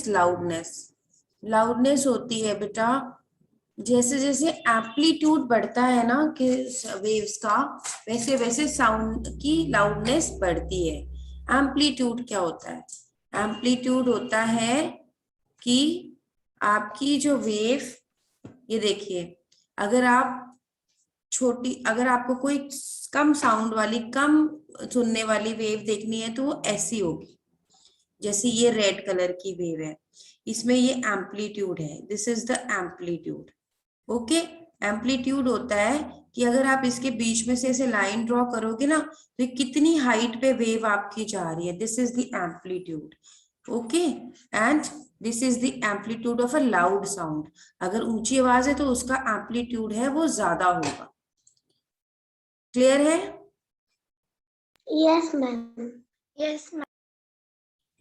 Loudness? Loudness होती है बेटा, जैसे जैसे एम्पलीट्यूड बढ़ता है ना कि वेव्स का, वैसे वैसे साउंड की लाउडनेस बढ़ती है। एम्पलीट्यूड क्या होता है? एम्पलीट्यूड होता है कि आपकी जो वेव, ये देखिए, अगर आपको कोई कम साउंड वाली, कम सुनने वाली वेव देखनी है तो वो ऐसी होगी। जैसे ये रेड कलर की वेव है, इसमें ये एम्पलीट्यूड है, this is the amplitude. Okay, amplitude होता है कि अगर आप इसके बीच में से ऐसे लाइन ड्रॉ करोगे ना, तो कितनी हाइट पे वेव आपकी जा रही है, this is the amplitude. Okay, and this is the amplitude of a loud sound. अगर ऊंची आवाज है तो उसका एम्पलीट्यूड है वो ज्यादा होगा। क्लियर है? Yes ma'am. Yes ma'am.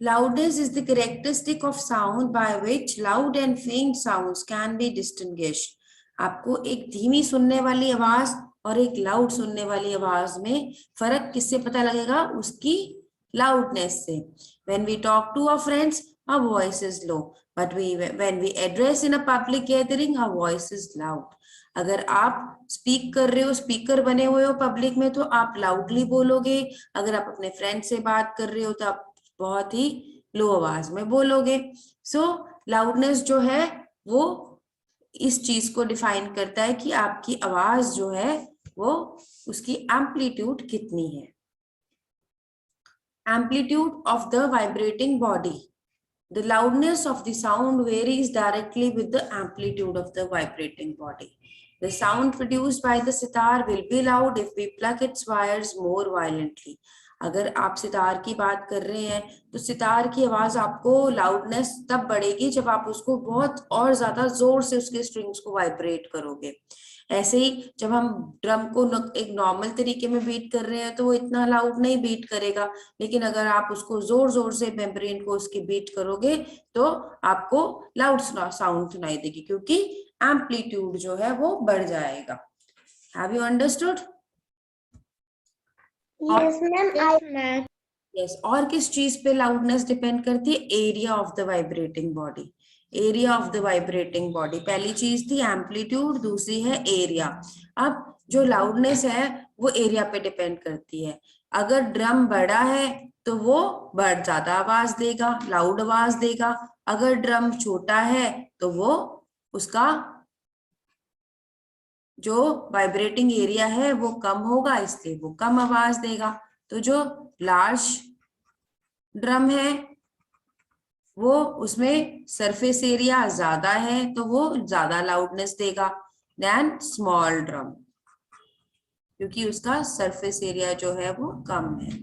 Loudness is the characteristic of sound by which loud and faint sounds can be distinguished. आपको एक धीमी सुनने वाली आवाज और एक लाउड सुनने वाली आवाज में फर्क किससे पता लगेगा? उसकी लाउडनेस से। When we talk to our friends, our voice is low, but when we address in a public gathering, our voice is loud. अगर आप स्पीक कर रहे हो, स्पीकर बने हुए हो पब्लिक में, तो आप लाउडली बोलोगे। अगर आप अपने फ्रेंड से बात कर रहे हो तो आप बहुत ही लो आवाज में बोलोगे। सो लाउडनेस जो है वो इस चीज को डिफाइन करता है कि आपकी आवाज जो है वो, उसकी एम्पलीट्यूड कितनी है। Amplitude of the vibrating body, the loudness of the sound varies directly with the amplitude of the vibrating body. The sound produced by the sitar will be loud if we pluck its wires more violently. अगर आप सितार की बात कर रहे हैं तो सितार की आवाज आपको लाउडनेस तब बढ़ेगी जब आप उसको बहुत और ज्यादा जोर से उसके स्ट्रिंग्स को वाइब्रेट करोगे। ऐसे ही जब हम ड्रम को एक नॉर्मल तरीके में बीट कर रहे हैं तो वो इतना लाउड नहीं बीट करेगा, लेकिन अगर आप उसको जोर जोर से मेम्ब्रेन को उसकी बीट करोगे तो आपको लाउड साउंड सुनाई देगी, क्योंकि एम्पलीट्यूड जो है वो बढ़ जाएगा। Have you understood? Yes ma'am. Yes, और किस चीज पे लाउडनेस डिपेंड करती है? Area of the vibrating body. Area of the vibrating body, पहली चीज थी एम्पलीट्यूड, दूसरी है एरिया। अब जो लाउडनेस है वो एरिया पे डिपेंड करती है। अगर ड्रम बड़ा है तो वो ज्यादा आवाज देगा, लाउड आवाज देगा। अगर ड्रम छोटा है तो वो उसका जो वाइब्रेटिंग एरिया है वो कम होगा, इसलिए वो कम आवाज देगा। तो जो लार्ज ड्रम है वो, उसमें सरफेस एरिया ज्यादा है तो वो ज्यादा लाउडनेस देगा देन स्मॉल ड्रम, क्योंकि उसका सरफेस एरिया जो है वो कम है।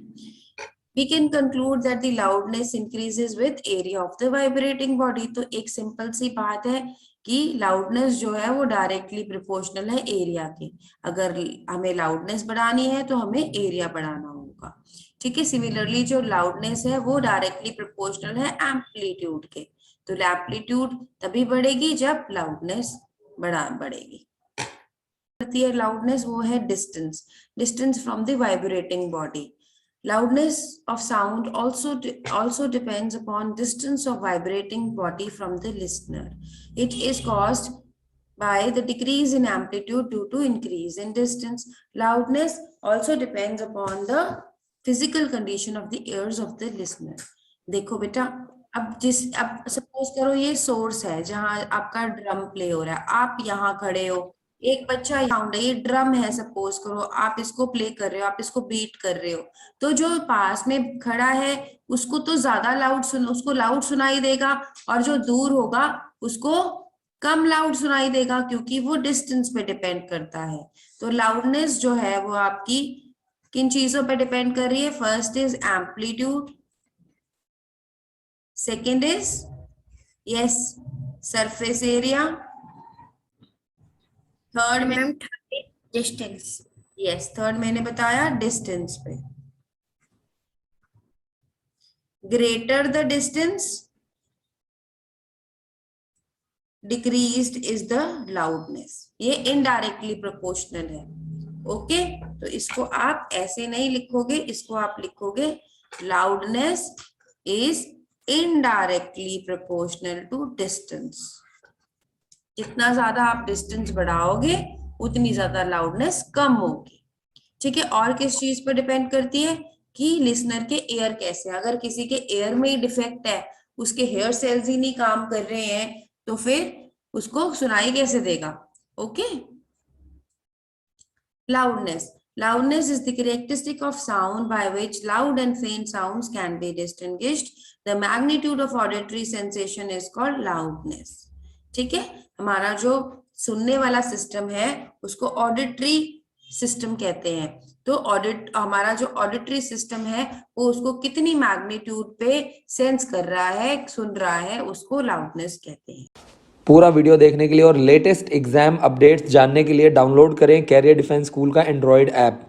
We can conclude that the loudness increases with area of the vibrating body. तो एक सिंपल सी बात है कि लाउडनेस जो है वो डायरेक्टली प्रोपोर्शनल है एरिया के। अगर हमें लाउडनेस बढ़ानी है तो हमें एरिया बढ़ाना होगा। ठीक है, सिमिलरली जो लाउडनेस है वो डायरेक्टली प्रोपोर्शनल है एम्पलीट्यूड के। तो एम्पलीट्यूड तभी बढ़ेगी जब लाउडनेस बढ़ेगी। लाउडनेस वो है distance, distance from the vibrating body. Loudness of sound also depends upon distance of vibrating body from the listener. It is caused by the decrease in amplitude due to increase in distance. Loudness also depends upon the physical condition of the ears of the listener. देखो बेटा, अब suppose करो ये source है जहां आपका drum play हो रहा है, आप यहाँ खड़े हो, एक बच्चा साउंड है, ये ड्रम है सपोज करो, आप इसको प्ले कर रहे हो, आप इसको बीट कर रहे हो, तो जो पास में खड़ा है उसको तो ज्यादा उसको लाउड सुनाई देगा, और जो दूर होगा उसको कम लाउड सुनाई देगा, क्योंकि वो डिस्टेंस पे डिपेंड करता है। तो लाउडनेस जो है वो आपकी किन चीजों पे डिपेंड कर रही है? First is amplitude, second is yes surface area, third में डिस्टेंस। यस, थर्ड मैंने बताया डिस्टेंस पे। Greater the distance, decreased is the loudness. ये इनडायरेक्टली प्रोपोर्शनल है। ओके, तो इसको आप ऐसे नहीं लिखोगे, इसको आप लिखोगे loudness is indirectly proportional to distance. जितना ज्यादा आप डिस्टेंस बढ़ाओगे उतनी ज्यादा लाउडनेस कम होगी। ठीक है, और किस चीज पर डिपेंड करती है कि लिसनर के एयर कैसे, अगर किसी के एयर में ही डिफेक्ट है, उसके हेयर सेल्स ही नहीं काम कर रहे हैं, तो फिर उसको सुनाई कैसे देगा। Okay, loudness. Loudness is the characteristic of sound by which loud and faint sounds can be distinguished. The magnitude of auditory sensation is called loudness. ठीक है, हमारा जो सुनने वाला सिस्टम है उसको ऑडिटरी सिस्टम कहते हैं। तो हमारा जो ऑडिटरी सिस्टम है वो उसको कितनी मैग्नीट्यूड पे सेंस कर रहा है, सुन रहा है, उसको लाउडनेस कहते हैं। पूरा वीडियो देखने के लिए और लेटेस्ट एग्जाम अपडेट्स जानने के लिए डाउनलोड करें कैरियर डिफेंस स्कूल का एंड्रॉयड ऐप।